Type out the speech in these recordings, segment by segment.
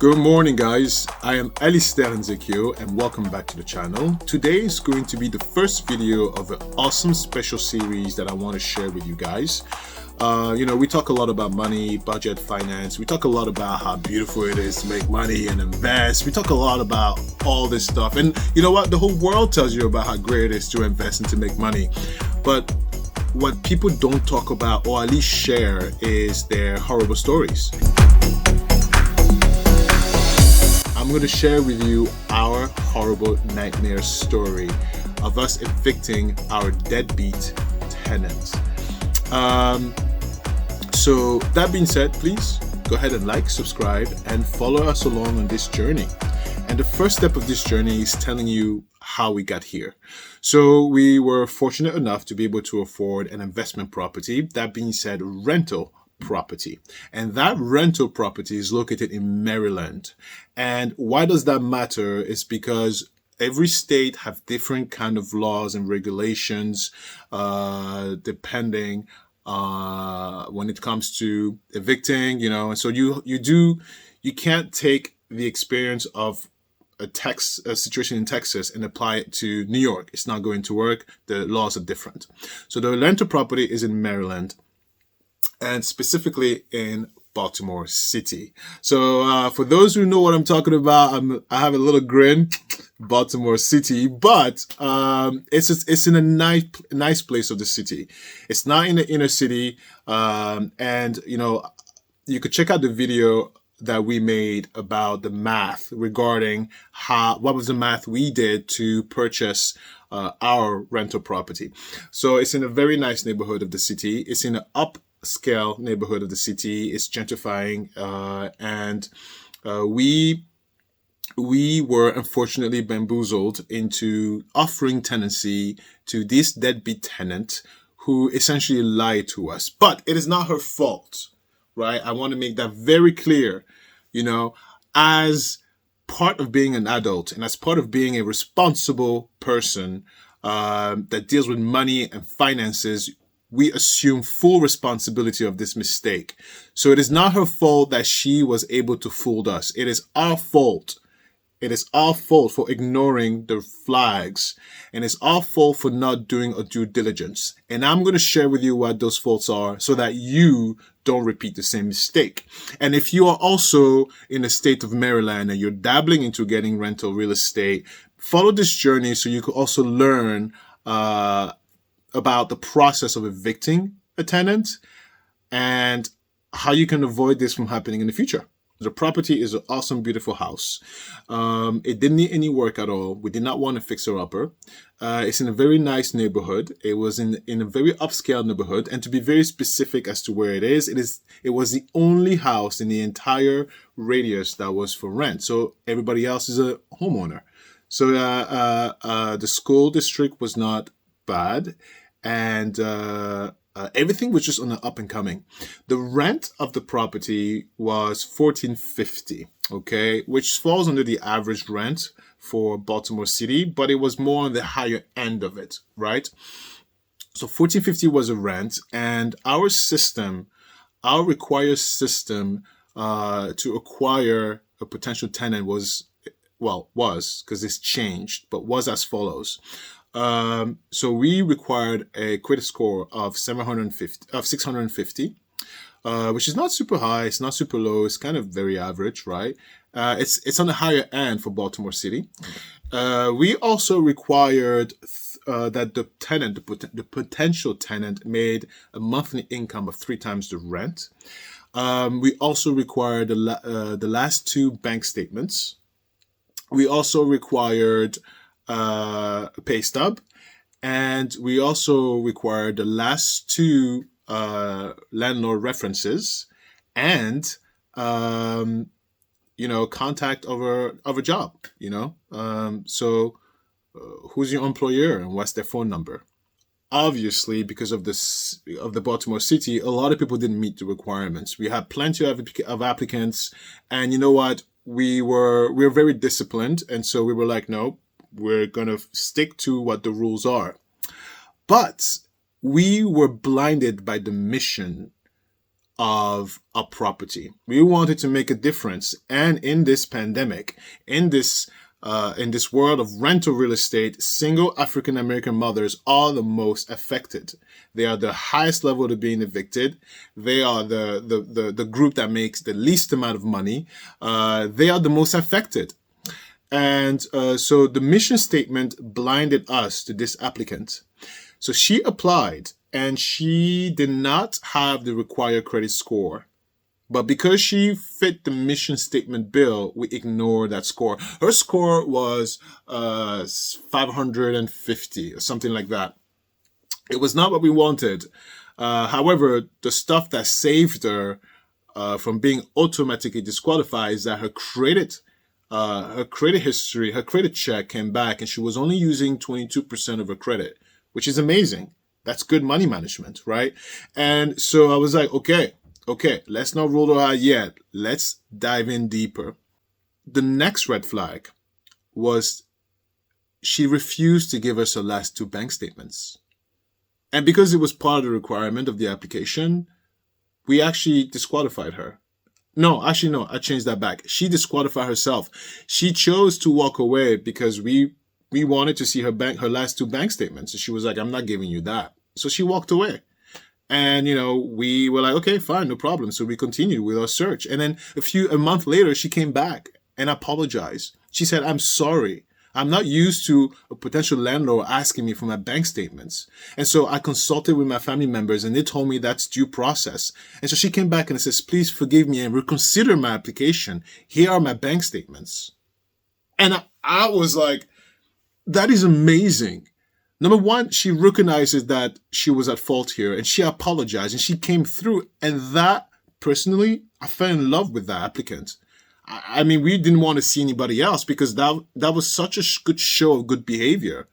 Good morning, guys. I am Alistair Nzekio and welcome back to the channel. Today is going to be the first video of an awesome special series that I want to share with you guys. We talk a lot about money, budget, finance. We talk a lot about how beautiful it is to make money and invest. We talk a lot about all this stuff. And you know what? The whole world tells you about how great it is to invest and to make money. But what people don't talk about, or at least share, is their horrible stories. I'm going to share with you our horrible nightmare story of us evicting our deadbeat tenants. So that being said, please go ahead and like, subscribe, and follow us along on this journey. And the first step of this journey is telling you how we got here. So we were fortunate enough to be able to afford an investment property. That being said, rental property. And that rental property is located in Maryland. And why does that matter? Is because every state have different kind of laws and regulations depending when it comes to evicting, and so you can't take the experience of a situation in Texas and apply it to New York. It's not going to work. The laws are different. So the rental property is in Maryland, and specifically in Baltimore City. So for those who know what I'm talking about, I have a little grin, Baltimore City, but it's in a nice place of the city. It's not in the inner city, and you could check out the video that we made about the math regarding what was the math we did to purchase our rental property. So it's in a very nice neighborhood of the city. It's in an upscale neighborhood of the city. It's gentrifying, and we were unfortunately bamboozled into offering tenancy to this deadbeat tenant who essentially lied to us. But it is not her fault, right? I want to make that very clear. As part of being an adult and as part of being a responsible person that deals with money and finances, we assume full responsibility of this mistake. So it is not her fault that she was able to fool us. It is our fault. It is our fault for ignoring the flags, and it's our fault for not doing a due diligence. And I'm going to share with you what those faults are so that you don't repeat the same mistake. And if you are also in the state of Maryland and you're dabbling into getting rental real estate, follow this journey so you can also learn about the process of evicting a tenant and how you can avoid this from happening in the future. The property is an awesome, beautiful house. It didn't need any work at all. We did not want a fixer-upper. It's in a very nice neighborhood. It was in a very upscale neighborhood. And to be very specific as to where it was the only house in the entire radius that was for rent. So everybody else is a homeowner. So the school district was not bad. And everything was just on the up and coming. The rent of the property was $14.50, okay, which falls under the average rent for Baltimore City, but it was more on the higher end of it, right? So $14.50 was a rent, and our required system to acquire a potential tenant was because it's changed, but was as follows. So we required a credit score of 650, which is not super high. It's not super low. It's kind of very average, right? It's on the higher end for Baltimore City. We also required that the potential tenant made a monthly income of 3 times the rent. We also required the last 2 bank statements. We also required a pay stub, and we also required the last 2 landlord references and contact of a job. So who's your employer and what's their phone number? Obviously, because of the Baltimore City, a lot of people didn't meet the requirements. We had plenty of applicants, and you know what? We were very disciplined, and so we were like, no, we're going to stick to what the rules are. But we were blinded by the mission of a property. We wanted to make a difference. And in this pandemic, in this world of rental real estate, single African American mothers are the most affected. They are the highest level to being evicted. They are the group that makes the least amount of money. They are the most affected. And so the mission statement blinded us to this applicant. So she applied and she did not have the required credit score. But because she fit the mission statement bill, we ignored that score. Her score was 550 or something like that. It was not what we wanted. However, the stuff that saved her from being automatically disqualified is that her credit history, her credit check came back, and she was only using 22% of her credit, which is amazing. That's good money management, right? And so I was like, okay, let's not roll her out yet. Let's dive in deeper. The next red flag was she refused to give us her last 2 bank statements. And because it was part of the requirement of the application, we actually disqualified her. No, I changed that back. She disqualified herself. She chose to walk away because we wanted to see her last 2 bank statements. And she was like, I'm not giving you that. So she walked away. And, we were like, okay, fine, no problem. So we continued with our search. And then a month later, she came back and apologized. She said, I'm sorry. I'm not used to a potential landlord asking me for my bank statements. And so I consulted with my family members and they told me that's due process. And so she came back and says, please forgive me and reconsider my application. Here are my bank statements. And I was like, that is amazing. Number one, she recognizes that she was at fault here and she apologized and she came through. And that, personally, I fell in love with that applicant. I mean, we didn't want to see anybody else because that was such a good show of good behavior.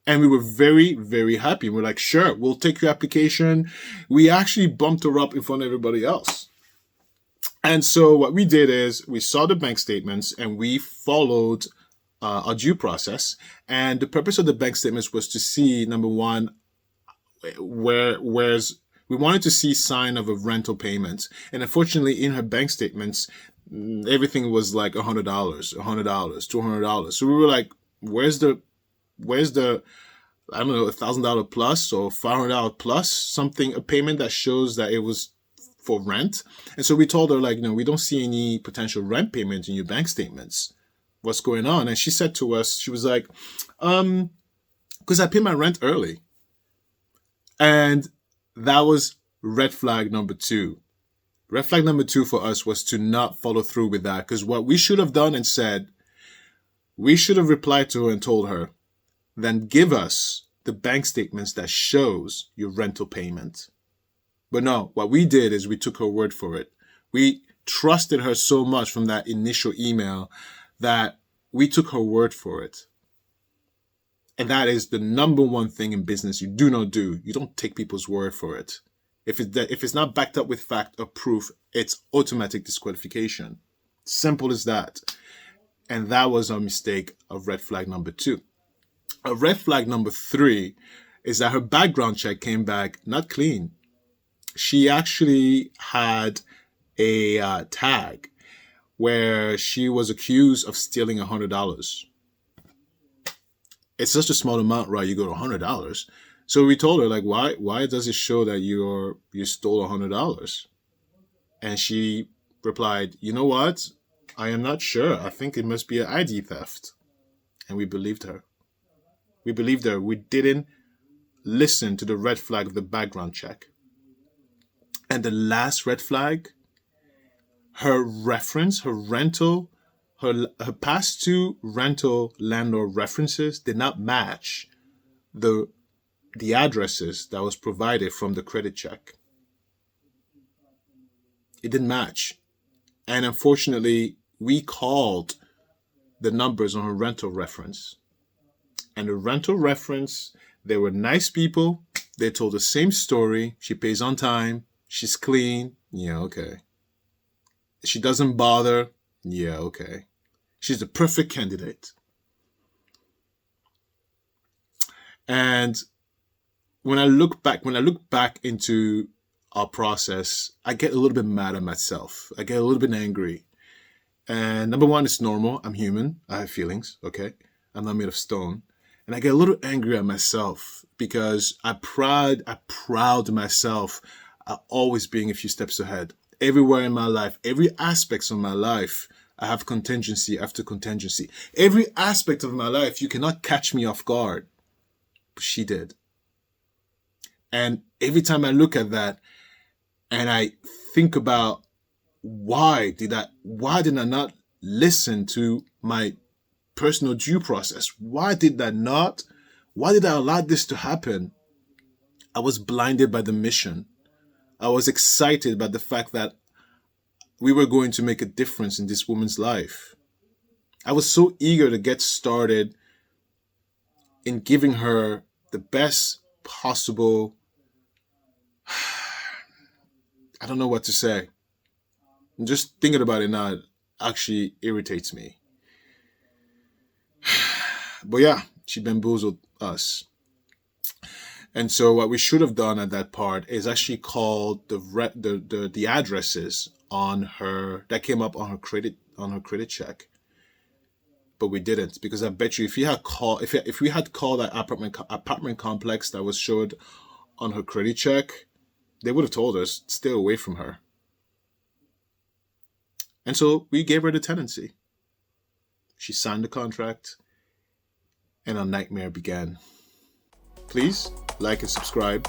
And we were very, very happy. We're like, sure, we'll take your application. We actually bumped her up in front of everybody else. And so what we did is we saw the bank statements and we followed a due process. And the purpose of the bank statements was to see, number one, where's we wanted to see sign of a rental payment. And unfortunately, in her bank statements, everything was like $100, $200. So we were like, where's the I don't know, $1,000 plus or $500 plus, something, a payment that shows that it was for rent. And so we told her, like, we don't see any potential rent payment in your bank statements. What's going on? And she said to us, she was like, because I pay my rent early. And that was red flag number 2. Red flag number 2 for us was to not follow through with that. Because what we should have done and said, we should have replied to her and told her, then give us the bank statements that shows your rental payment. But no, what we did is we took her word for it. We trusted her so much from that initial email that we took her word for it. And that is the number one thing in business you do not do. You don't take people's word for it. If it's not backed up with fact or proof, it's automatic disqualification. Simple as that. And that was our mistake of red flag number 2. A red flag number 3 is that her background check came back not clean. She actually had a tag where she was accused of stealing $100. It's such a small amount, right? You go to $100. So we told her, like, why does it show that you stole $100? And she replied, you know what? I am not sure. I think it must be an ID theft. And we believed her. We believed her. We didn't listen to the red flag of the background check. And the last red flag, her reference, her rental, her past 2 rental landlord references did not match the addresses that was provided from the credit check. It didn't match. And unfortunately, we called the numbers on her rental reference. And the rental reference, they were nice people. They told the same story. She pays on time. She's clean. Yeah, okay. She doesn't bother. Yeah, okay. She's the perfect candidate. And when I look back into our process, I get a little bit mad at myself. I get a little bit angry. And number one, it's normal. I'm human. I have feelings. Okay. I'm not made of stone. And I get a little angry at myself because I proud myself at always being a few steps ahead. Everywhere in my life, every aspect of my life, I have contingency after contingency. Every aspect of my life, you cannot catch me off guard. But she did. And every time I look at that and I think about why did I not listen to my personal due process? Why did I allow this to happen? I was blinded by the mission. I was excited by the fact that we were going to make a difference in this woman's life. I was so eager to get started in giving her the best possible, I don't know what to say. Just thinking about it now, it actually irritates me. But yeah, she bamboozled us. And so what we should have done at that part is actually called the addresses on her that came up on her credit check. But we didn't, because I bet you if we had called that apartment complex that was showed on her credit check, they would have told us stay away from her. And so we gave her the tenancy. She signed the contract, and our nightmare began. Please like and subscribe.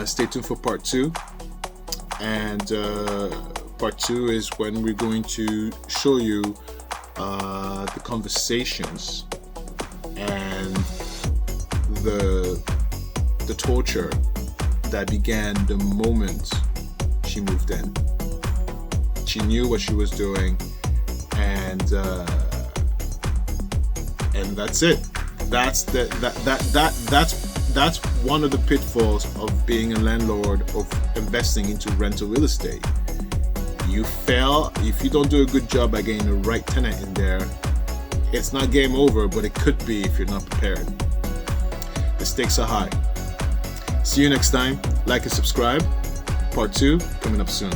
Stay tuned for part 2. And part 2 is when we're going to show you the conversations and the torture that began the moment she moved in. She knew what she was doing, and that's it. That's one of the pitfalls of being a landlord, of investing into rental real estate. You fail if you don't do a good job by getting the right tenant in there. It's not game over, but it could be if you're not prepared. The stakes are high. See you next time. Like and subscribe. Part 2 coming up soon.